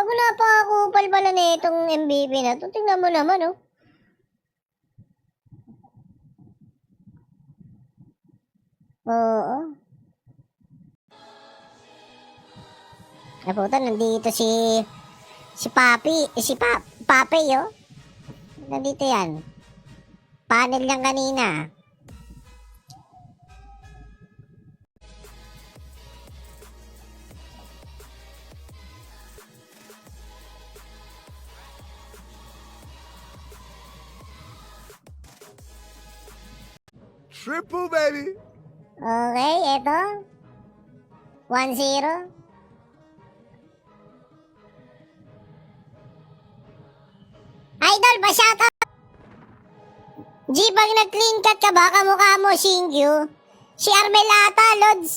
Gago, napakakupal pala na itong MVP na to. Tingnan mo naman, oh. Oo. Ay, puta, nandito si Papi, Papi, oh. Nandito yan. Panel lang kanina. Triple, baby! Okay, eto. 1-0. Idol, pa-shoutout! G, pag nag-clean cut ka ba, kamukha mo Shingyu? Si Armel ata, Lods.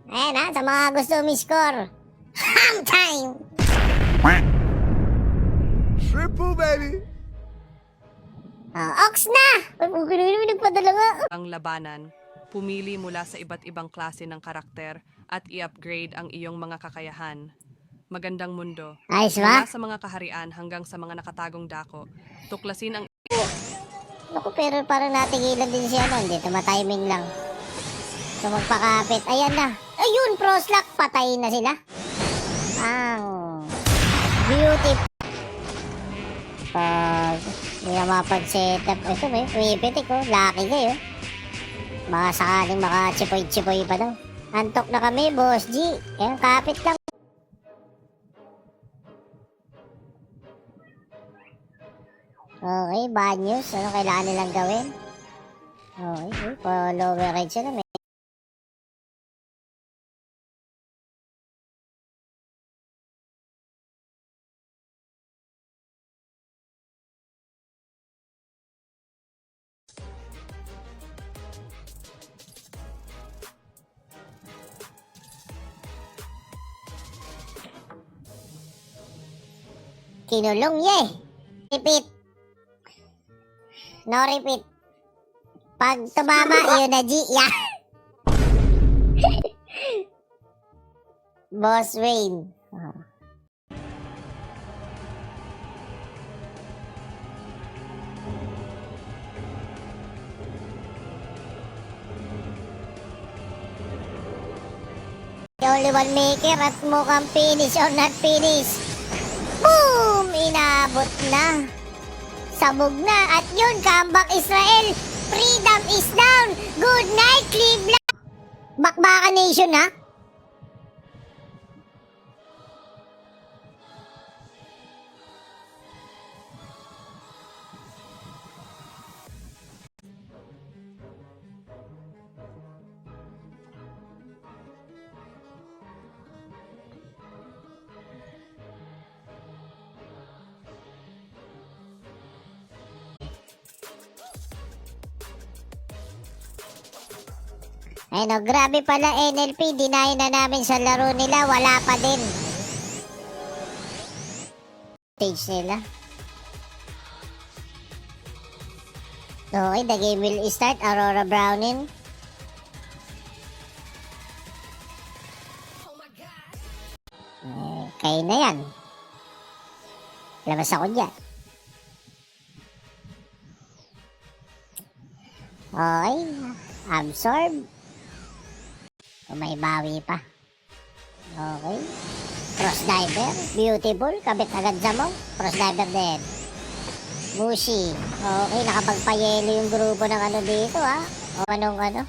Ayan ha, sa mga gusto mi-score. Ham time! Triple, baby! Ox na! Huwag ko naman nagpadala nga. Ang labanan, pumili mula sa iba't ibang klase ng karakter at i-upgrade ang iyong mga kakayahan. Magandang mundo. Ayos ba? Mula sa mga kaharian hanggang sa mga nakatagong dako, tuklasin ang Naku, pero parang natigilan din siya nun. Hindi, tumatiming lang. So, magpakapit. Ayan na. Ayun, Proslack. Patay na sila. Ang beautiful. Pag hindi na mapag-setup. Ito, may pumipitik, oh. Lucky kayo. Baka sakaling makachipoy-chipoy pa daw. Antok na kami, Boss G. Ayan, kapit lang. Okay, bad news. Ano kailangan nilang gawin? Okay, follow range na may. Kinulong, yeh! Repeat. No repeat. Pag tumama, yun na G. Yeah. Boss Wayne. The only one maker at mukhang finish or not finish. Boom! Inabot na. Sabog na. At yun, comeback Israel. Freedom is down. Good night, Cleveland. Bakbakan Nation, ha? Ay no, grabe pala NLP, dinayin na namin sa laro nila, wala pa din. Stage nila. Okay, the game will start. Aurora Browning. Kayo na yan. Labas ako dyan. Okay, absorb. May bawi pa. Okay. Cross diver. Beautiful. Kabit agad sa mo. Cross diver din. Mushi. Okay. Nakapagpayelo yung grupo ng ano dito, ha. O anong ano.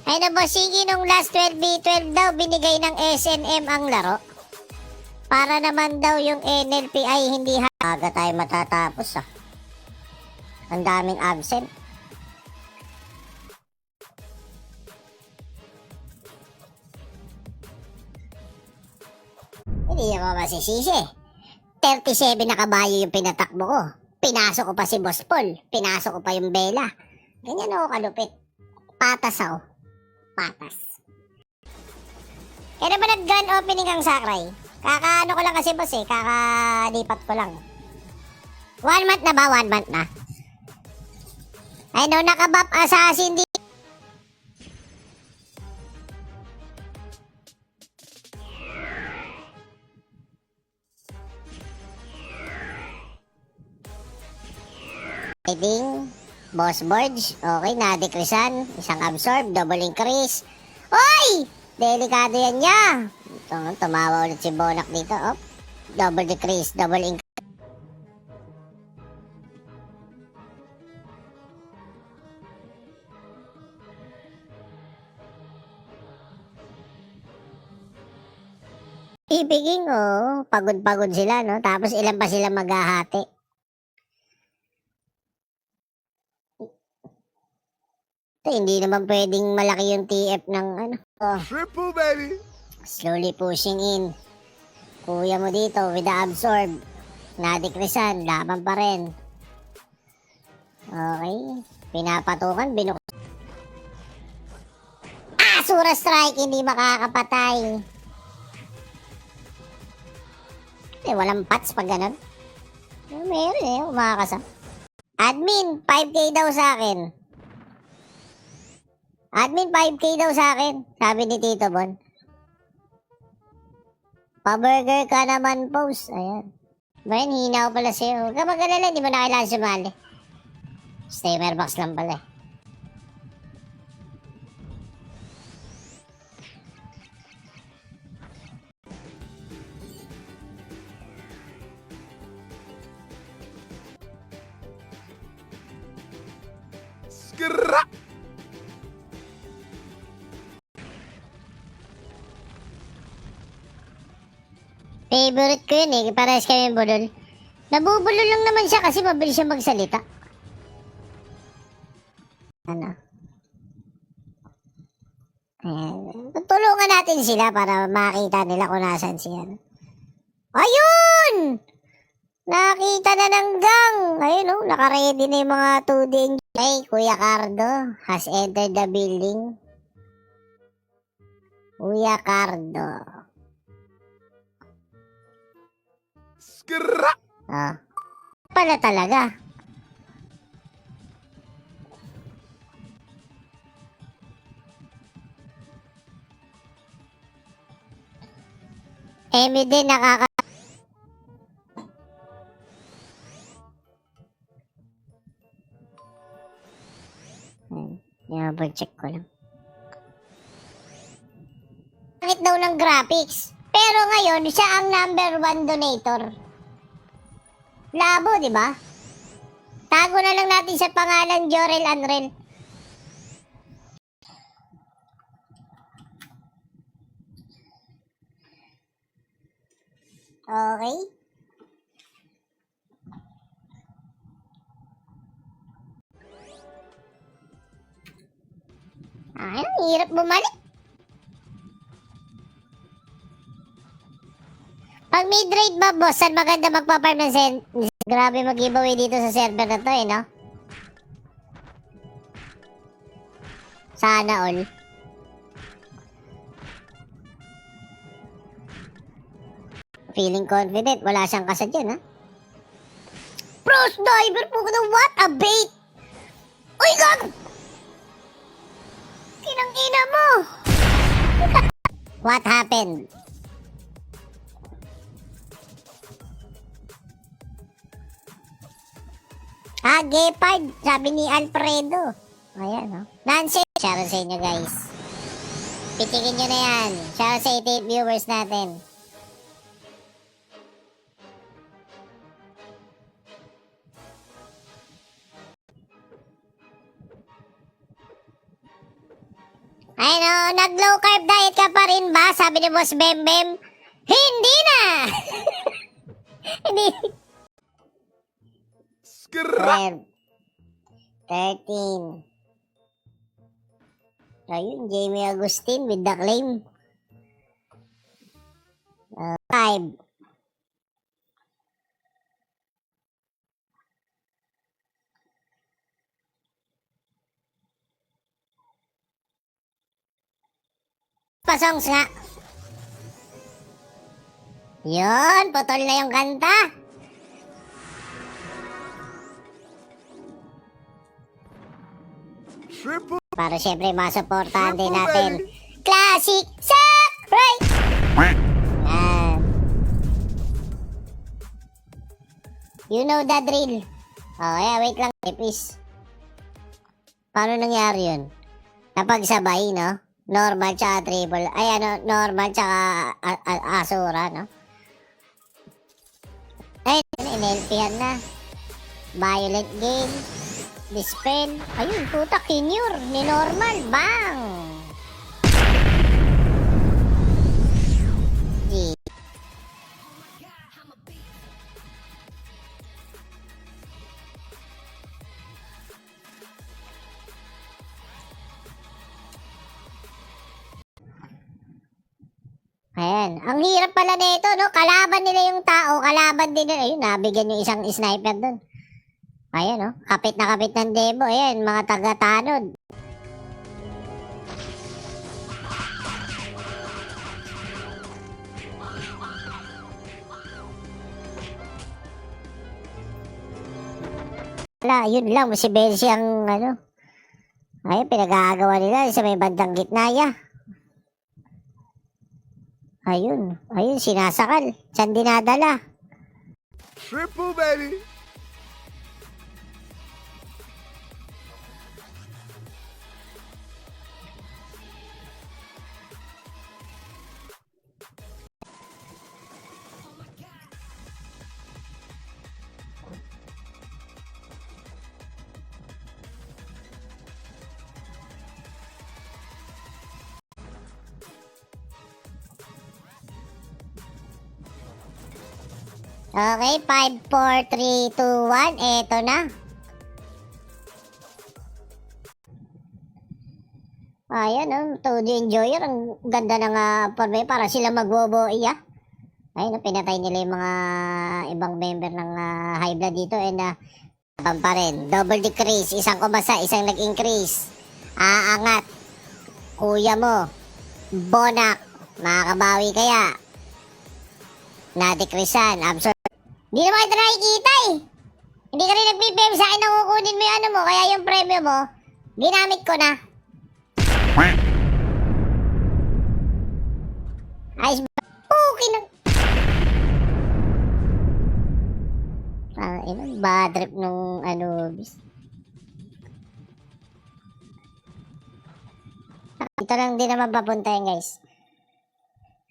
Ay na bossing, nung last 12v12 daw binigay ng SNM ang laro. Para naman daw yung NLP ay hindi aga tayo matatapos, ah. Ang daming absent. Hindi ako masisisi. 37 na kabayo yung pinatakbo ko. Pinasok ko pa si Boss Paul. Pinasok ko pa yung Bella. Ganyan ako kalupit. Patas ako. Patas. Kaya ba nag-gun opening ang Sakray? Kakaano ko lang kasi boss eh. Kakalipat ko lang. 1 month na ba? 1 month na. Ano, nakabap assassin di. Fighting. Boss Borge. Okay, na-decreasean. Isang absorb. Double increase. Oy! Delikado yan niya. Tumawa ulit si Bonak dito. Oh. Double decrease. Double increase. Ibiging, oh. Pagod-pagod sila, no? Tapos ilan pa sila maghahati. Hindi naman pwedeng malaki yung TF ng ano. Oh, Triple, baby. slowly pushing in. Kuya mo dito with the absorb. Nadikrisan, laban pa rin. Okay. Pinapatukan, Sura strike, hindi makakapatay. Walang pats pag ganun. Meron umakasa. Admin, 5K daw sa akin. Admin, 5K daw sa akin. Sabi ni Tito Bon. Pa-burger ka naman, post. Ayan. Bayan, hinaw pala sa'yo. Huwag ka mag-alala, hindi mo na kailangan sumali. Steamer box lang pala. Skra! Favorite ko yun eh. Parehas kami bulol. Nabubulol lang naman siya kasi mabilis siya magsalita. Ano? Ayan. Tulungan natin sila para makita nila kung nasan siya. Ayun! Nakita na ng gang! Ayun oh, nakaready na yung mga 2D engine. Hey, Kuya Cardo has entered the building. Kuya Cardo. Skra! Ah. Pala talaga. Emi din nakaka... check ko lang. Pangit daw ng graphics. Pero ngayon, siya ang number 1 donator. Labo, di ba? Tago na lang natin sa pangalan Jorel Anrel. Okay. Ay, ang hirap bumalik. Pag mid-rate ba, boss, saan maganda magpa-farm ng Grabe mag-giveaway dito sa server na to eh, no? Sana all. Feeling confident. Wala siyang kasad yan, ha? Frost diver po na what? A bait! Uy, gag! Kinang-ina mo! What happened? Gepard, sabi ni Alfredo. Ayan, no? Nonsense. Shoutout sa inyo, guys. Pitikin nyo na yan. Shoutout sa 88 viewers natin. Ayun, no? Nag-low carb diet ka pa rin ba? Sabi ni Boss Bembem. Hindi na! Hindi. Skra! 13. Ayun, Jamie Agustin with the claim. 5. Pasongs nga. Yun, putol na yung kanta. Triple. Para syempre masuportahan din Triple, natin. baby. Classic surprise! Yan. You know the drill. Oh, yeah, wait lang, please. Paano nangyari yun? Napagsabay, no? Normal tsaka triple. Ay, ano, normal tsaka asura, no? Ay, inelpihan na. Violent game. Dispel. Ayun, puta, kinure. Ni normal. Bang! G. Ayan. Ang hirap pala nito, no? Kalaban nila yung tao, kalaban din nila. Ayun, nabigyan yung isang sniper dun. Ayan, no? Kapit na kapit ng demo. Ayan, mga taga-tanod. Wala, yun lang. Si Bensi ang, ano, ayun, pinag-aagawa nila sa may bandang gitna, ya. Ayun, ayun, sinasakal. Saan dinadala? Triple, baby. Okay, 5, 4, 3, 2, 1. Eto na. Ayan, oh, 2D Enjoyer. Ang ganda ng forme para sila magboboy, ah. Ayun, pinatay nila yung mga ibang member ng high blood dito. And pa rin. Double decrease. Isang kumasa, isang nag-increase. Aangat. Kuya mo. Bonak. Makakabawi kaya. Na-decreasean. Absorb. Hindi naman kita nakikita eh. Hindi ka rin nag-BPM sa akin na kukunin mo yung ano mo. Kaya yung premyo mo, ginamit ko na. Ayos ba? Okay na. Bad trip nung Anubis. Ito lang din naman papunta yun, guys.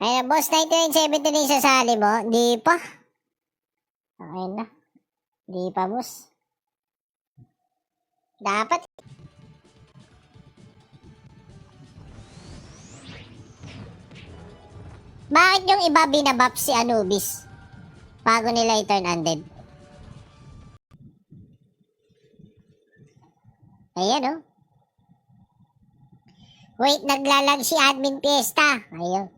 Ayun, boss, 99.70 na yung sasali mo. Di pa. Ayun na. Di pa, boss. Dapat. Bakit yung iba binabap si Anubis? Bago nila i-turn undead. Ayan, oh. Wait, naglalag si Admin Fiesta. Ayun.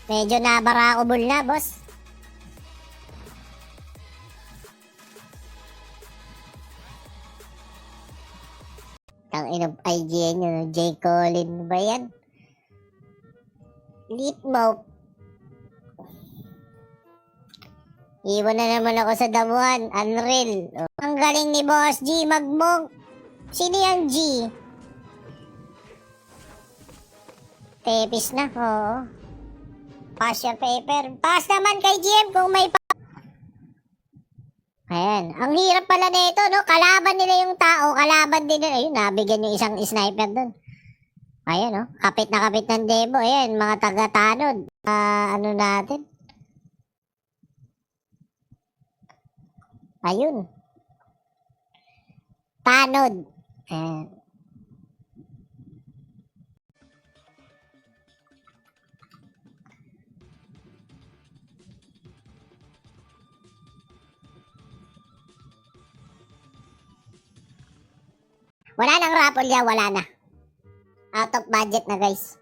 Medyo nabarakobol na, boss. Tang ina IGN yun, J. Colin ba yan? Litmouth. Iwan na naman ako sa damuhan. Unreal. Oh. Ang galing ni Boss G. Magmong. Sino yung G? Tepis na. Oo. Pass your paper. Pass naman kay GM kung may pa. Ayan. Ang hirap pala nito, no? Kalaban nila yung tao. Kalaban din nila. Ayun, nabigyan yung isang sniper dun. Ayan, no? Kapit na kapit ng demo. Ayan, mga taga-tanod. Ano natin? Ayun. Tanod. Ayan. Wala nang raffle yan, wala na. Out of budget na, guys.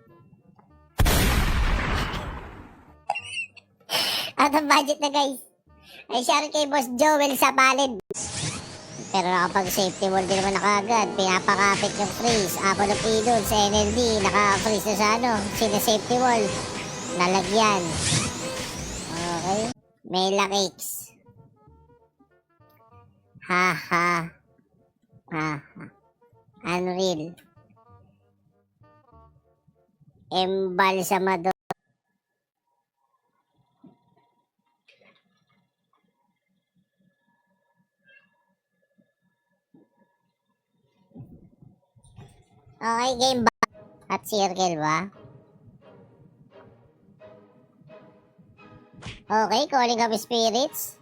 Out of budget na, guys. Ay, share kay Boss Joel sa palid. Pero nakapag safety wall din naman nakagad. Pinapakapit yung freeze. Apple of Idol sa NLD. Naka-freeze na sa ano. Sina-safety wall. Nalagyan. Okay. Mela Cakes. Ha ha. Ha ha. Unreal. Embalsamado. Okay, game ba? At circle ba? Okay, calling of spirits.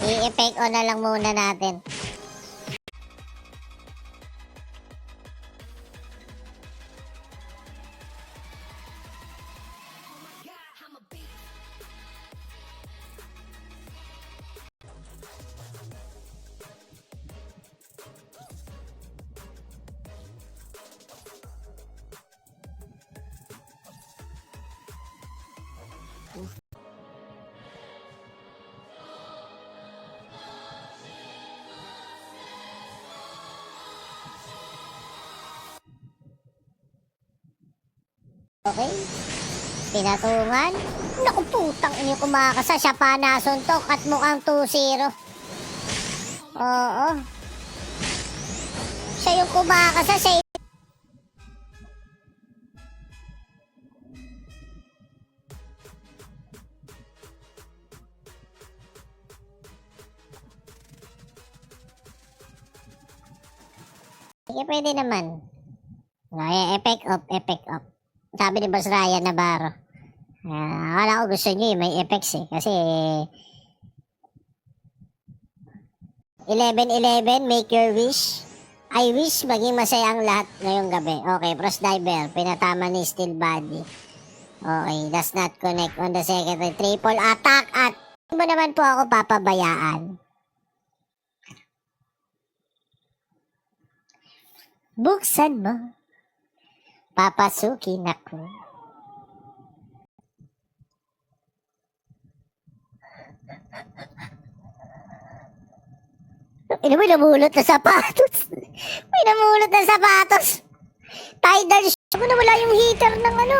I-effect on na lang muna natin. Okay. Pinatungan. Naku putang inyo kumakasa. Siya pa nasuntok at mukhang 2-0. Oo. Siya yung kumakasa. Siya yung... Sige, pwede naman. Okay, effect up. Sabi ni Boss Ryan Navarro. Akala ko gusto niyo may effects eh. Kasi 11-11, make your wish. I wish maging masaya ang lahat ngayong gabi. Okay, Frost Diver. Pinatama ni Steel Body. Okay, does not connect on the second triple attack at hindi mo naman po ako papabayaan. Buksan mo. Papasukin ako. May namulot na sapatos. May namulot na sapatos. Tidal shock. Nawala yung heater ng ano.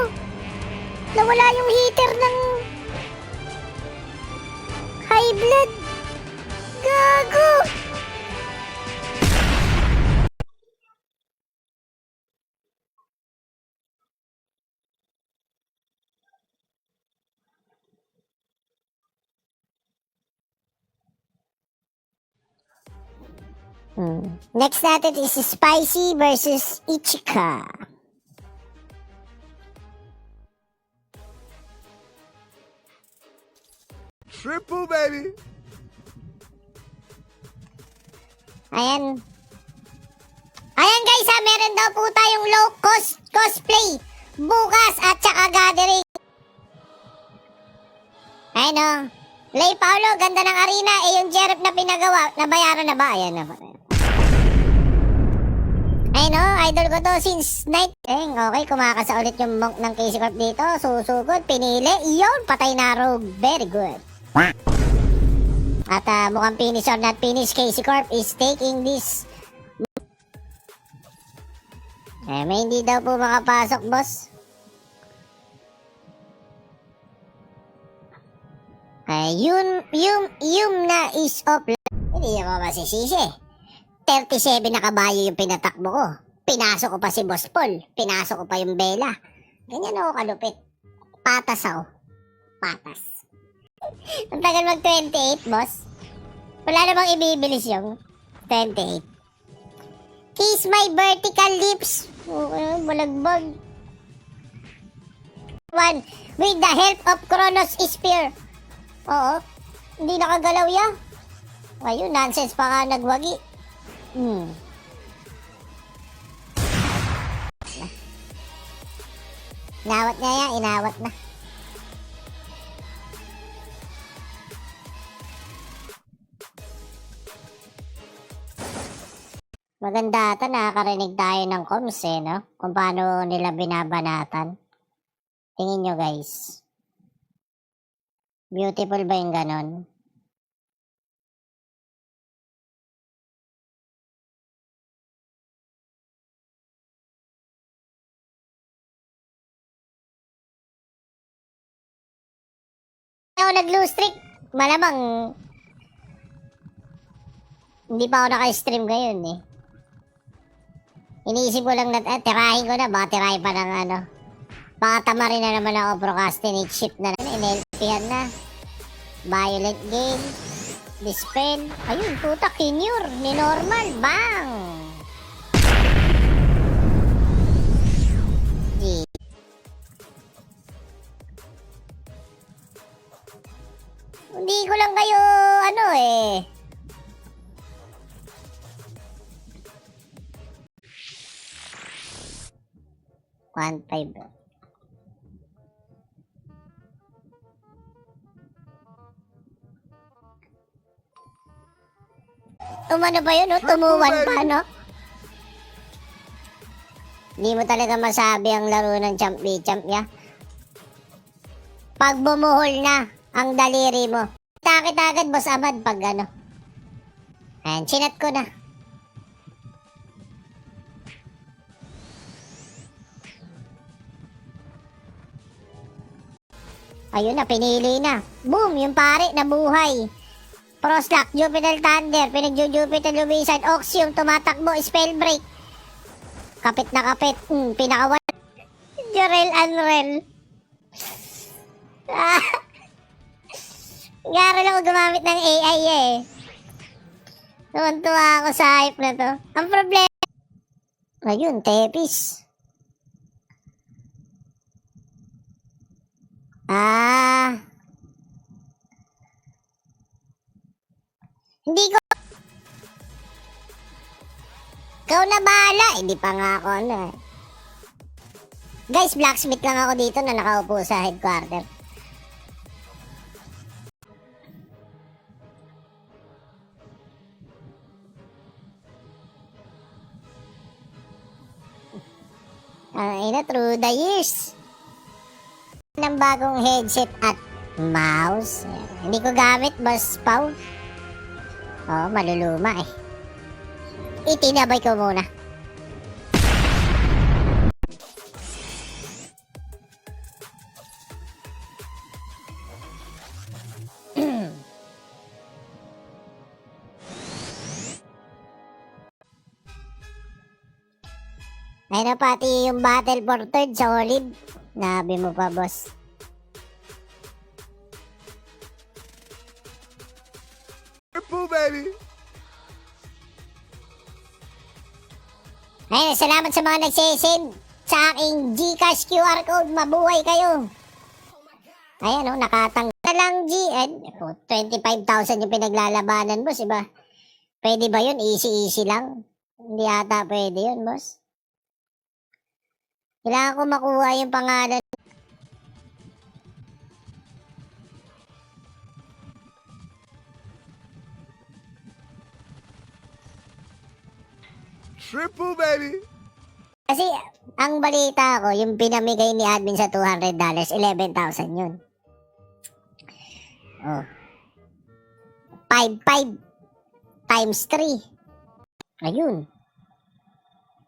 Nawala yung heater ng high blood. Gago. Next natin is Spicy versus Ichika. Triple, baby. Ayan. Ayan guys ha, meron daw po tayong low cost cosplay bukas at saka gathering. Ayan o. Lay Paulo, ganda ng arena. Eh yung Jerep na pinagawa, nabayaran na ba? Ayan na. Ayun o, idol ko to since night. Okay, kumakasa ulit yung monk ng KC Corp dito. Susugod, pinili. Iyon, patay na rogue. Very good. At mukhang finish or not finish, KC Corp is taking this. May hindi daw po makapasok, boss. Yung na is offline. Hindi mo masisisi. 37 na kabayo yung pinatakbo ko. Pinasok ko pa si Boss Paul. Pinasok ko pa yung Bella. Ganyan ako kalupit. Patas ako. Patas. Ang tagal mag 28, boss. Wala namang ibibilis yung 28. Kiss my vertical lips. Balagbag. One, with the help of Kronos Spear. Oo. Hindi nakagalaw yan. Ayun, nonsense pa nga nagwagi. Inawat niya yan, inawat na. Maganda ata, nakakarinig tayo ng comms eh, no? Kung paano nila binabanatan. Tingin nyo guys. Beautiful ba yung ganon? Ako nag-lose streak. Malamang Hindi pa ako naka-stream ngayon eh. Iniisip ko lang na, tirahin ko na, baka tirahin pa ng ano. Baka tamarin na naman ako, procrastinate shift na naman, NLP-han na. Violent game, dispel, ayun, puta, kinure, ni normal, bang! G. Hindi ko lang kayo, ano eh. One five. Umano ba yun, no? Tumuwan pa, no? Hindi mo talaga masabi ang laro ng champ niya. Pag bumuhol na ang daliri mo. Takit agad, Boss Ahmad, pag ano. Ayan, chinat ko na. Ayun na, pinili na. Boom, yung pare, nabuhay. Proslock, Jupiter Thunder, pinag-Jupiter Lumisan, Oxium, tumatakbo, spell break. Kapit na kapit, pinakawan. Jarel Unrel. Garal ako gumamit ng AI eh. Tuwan-tuwa ako sa hype na to. Ang problema, ayun, Tepis. Hindi ko. Ikaw na bahala. Hindi pa nga ako ano eh. Guys, blacksmith lang ako dito na nakaupo sa headquarter. Through the years. Ng bagong headset at mouse. Hindi ko gamit, Boss Pau. Oh, maluluma eh. Itinabay ko muna. Ay na pati yung battle for third sa Olive. Nabi mo pa, boss. Triple, baby. Ayun, salamat sa mga nagsisend sa aking Gcash QR code. Mabuhay kayo. Ayan o, nakatanggal na lang G. 25,000 yung pinaglalabanan, boss, iba? Pwede ba yun? Easy lang. Hindi ata pwede yun, boss. Kailangan ko makuha yung pangalan. Triple, baby. Kasi, ang balita ko, yung pinamigay ni admin sa $200, 11,000 yun. Oh. 5,500 times 3. Ayun.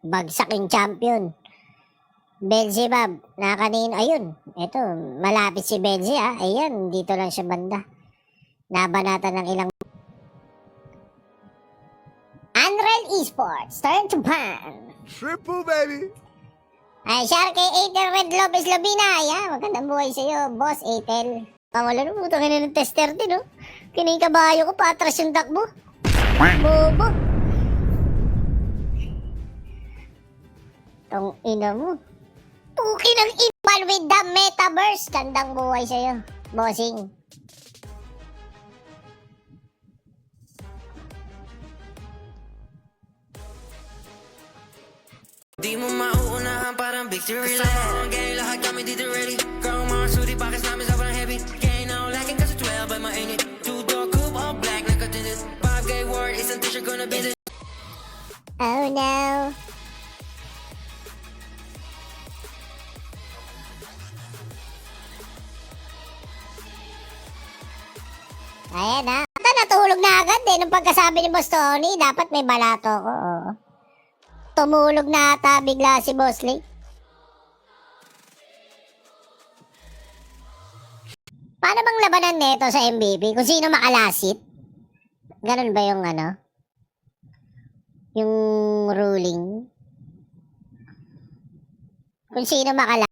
Bagsak yung champion. Belzebub, na kanino, ayun. Ito, malapit si Belze, ah. Ayan, dito lang siya banda. Nabanatan ng ilang. Unreal Esports, turn to pan. Triple, baby. Ay, Sharky, Atel, Red Lopez, Lobina. Ayan, magandang buhay sa'yo, Boss Atel. Pamala no, putang ina ng tester din, no? Kinikabayo ko, patras yung takbo. Bobo. Tong ina mo. Tuki ng imal with the metaverse. Gandang buhay sa'yo, bossing. Di mo mauunahan parang victory lane. Kasama ang gang, lahat kami dito ready. Girl, mga suti, pakis namin sobrang heavy. Gang na lacking kasi 12 ay mainit. Two-door coupe, all black, nakatinted. 5K word, isang t-shirt ko na busy. Oh no. Ayan na. Natulog na agad eh. Nung pagkasabi ni Boss Tony, dapat may balato ko. Oo. Tumulog na ata bigla si Boss Lee. Paano bang labanan neto sa MVP? Kung sino makalasit? Ganun ba yung ano? yung ruling. Kung sino makala.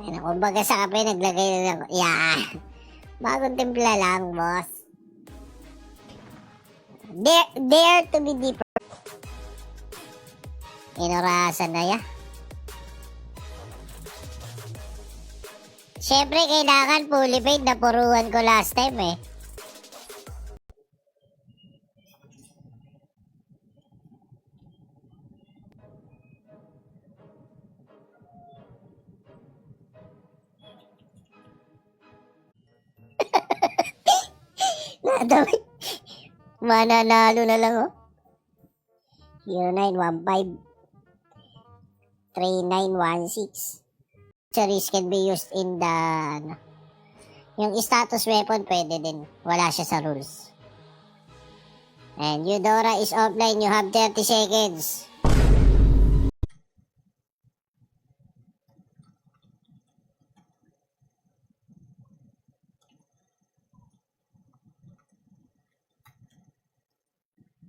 Ano, kumbaga sa kape, naglagay na lang. Yeah. Bagong timpla lang, boss. Dare to be deeper. Inurasan na ya. Siyempre, kailangan fully paid na puruan ko last time eh. Nadawit. Mananalo na lang, oh. 0915 3916. Accessories can be used in the... Yung status weapon, pwede din. Wala siya sa rules. And Eudora is offline. You have 30 seconds.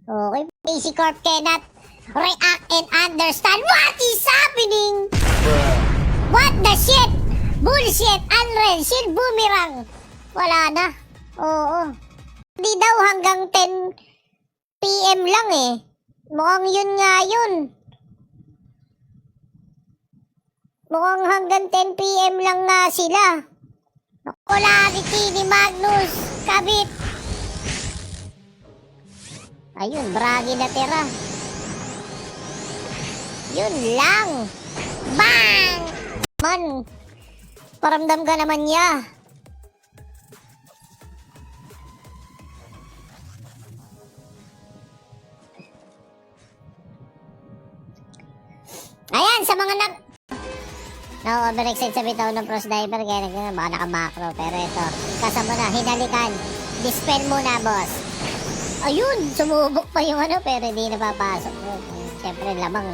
Okay. AC Corp cannot react and understand what is happening. What the shit? Bullshit. Unreal shit. Boomerang. Wala na. Oo. Hindi daw hanggang 10 PM lang eh. Mukhang yun nga yun. Mukhang hanggang 10 PM lang nga sila. Polarity ni Magnus. Kabit. Ayun, bragi na tira. Yun lang. Bang! Man, paramdam ka naman niya. Ayan, sa mga overexcite sa bitaw ng Frost Diver, kaya baka naka-macro. Pero ito, kasama na, hinalikan. Dispel muna, boss. Ayun, sumubok pa yung ano, pero hindi napapasok. Siyempre, lamang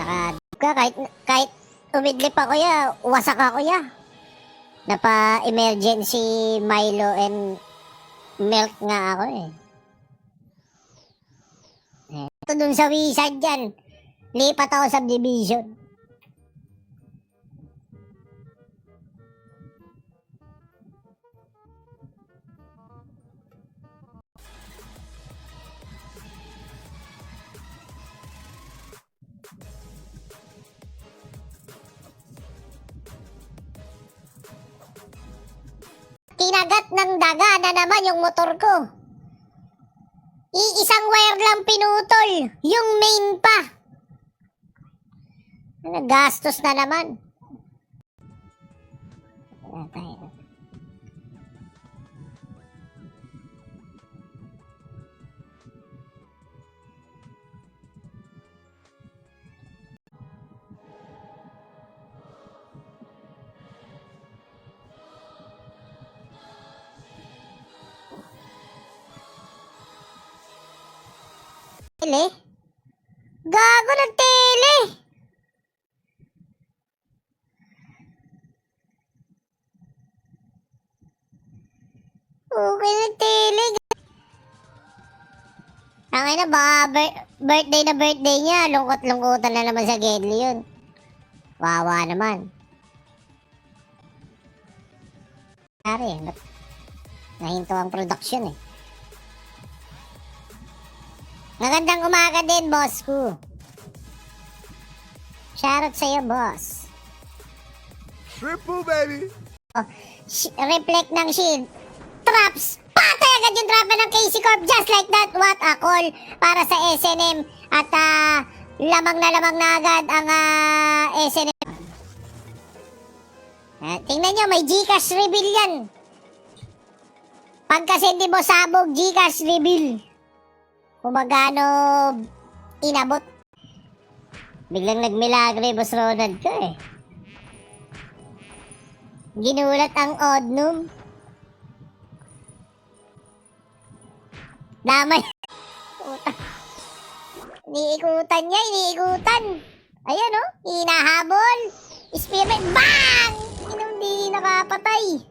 kahit umidlip ako ya, wasak ako ya. Napa-emergency Milo and milk nga ako eh. Ito dun sa wizard dyan, lipat ako sa division. Kinagat ng daga na naman yung motor ko. Iisang wire lang pinutol. Yung main pa. Gastos na naman. Tele? Gago ng tele! Okay ng tele. Ang ina, baka birthday na birthday niya. Lungkot-lungkotan na naman sa Gedli yun. Wawa naman. Pare, nahinto ang production eh. Magandang umaga din, boss ko. Shoutout sa'yo, boss. Triple, baby. Oh, reflect ng shield. Traps! Patay agad yung trap ng KC Corp. Just like that. What a call para sa SNM. At lamang na agad ang SNM. Tingnan nyo, may Gcash reveal yan. Pagkasi hindi mo sabog, Gcash reveal. Kung magano inabot. Biglang nagmilagre, Boss Ronald ko eh. Ginulat ang Odnum. Damay. Iniikutan niya, iniikutan. Ayan oh, hinahabol. Spirit, bang! Hindi nakapatay.